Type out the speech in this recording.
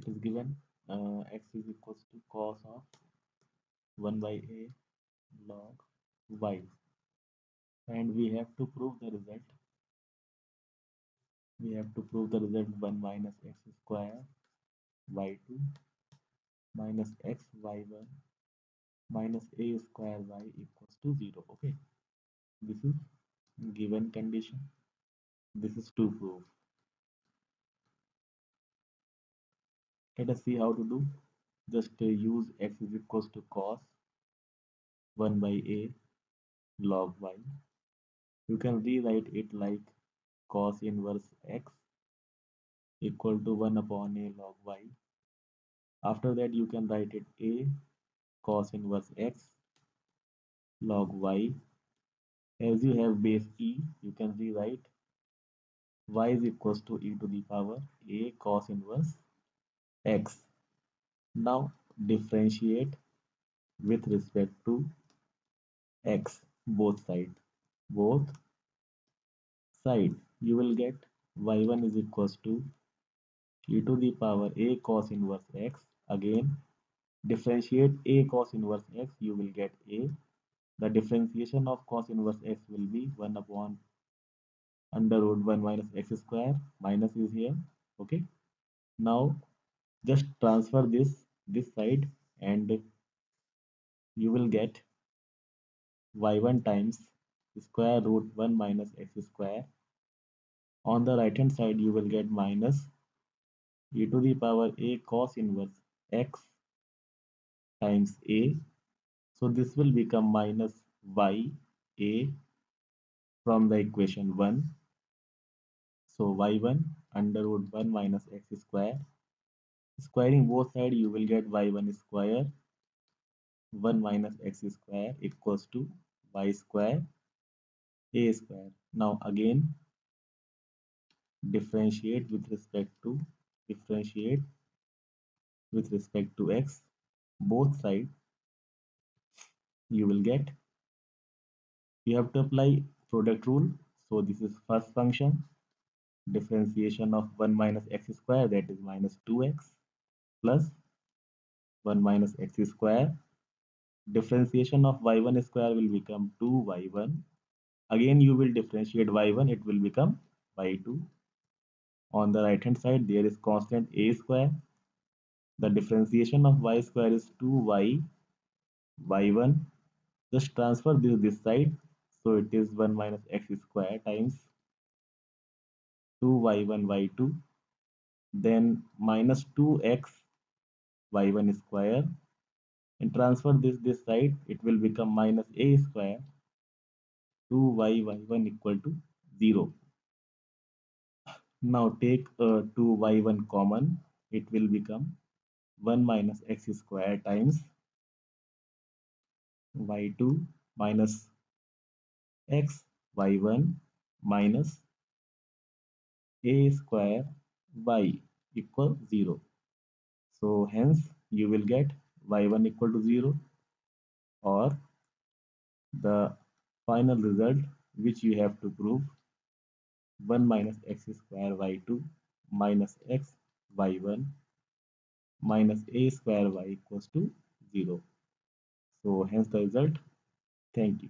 it is given x is equals to cos of 1 by a log y, and we have to prove the result. We have to prove the result 1 minus x square y2 minus x y1 minus a square y equals to 0. Okay, this is given condition. This is to prove. Let us see how to do. Just use x is equals to cos 1 by a log y. You can rewrite it like cos inverse x equal to 1 upon a log y. After that, you can write it a cos inverse x log y. As you have base e, you can rewrite y is equals to e to the power a cos inverse x. Now differentiate with respect to x, both sides. Both sides, you will get y1 is equals to e to the power a cos inverse x. Again, differentiate a cos inverse x, you will get a. The differentiation of cos inverse x will be 1 upon under root 1 minus x square. Minus is here. Okay. Now just transfer this side, and you will get y1 times square root 1 minus x square. On the right hand side, you will get minus e to the power a cos inverse x times a. So this will become minus y a from the equation 1. So y1 under root 1 minus x square. Squaring both sides, you will get y1 square 1 minus x square equals to y square a square. Now again differentiate with respect to x, both sides. You will get, you have to apply product rule. So this is first function, differentiation of 1 minus x square, that is minus 2x plus 1 minus x square. Differentiation of y1 square will become 2y1. Again you will differentiate y1, it will become y2. On the right hand side, there is constant a square. The differentiation of y square is 2y y1. Just transfer this side, so it is 1 minus x square times 2y1 y2, then minus 2x y1 square, and transfer this side, it will become minus a square 2y y1 equal to 0. Now take 2y1 common, it will become 1 minus x square times y2 minus x y1 minus a square y equal 0. So hence you will get y1 equal to 0, or the final result which you have to prove 1 minus x square y2 minus x y1 minus a square y equals to 0. So hence the result. Thank you.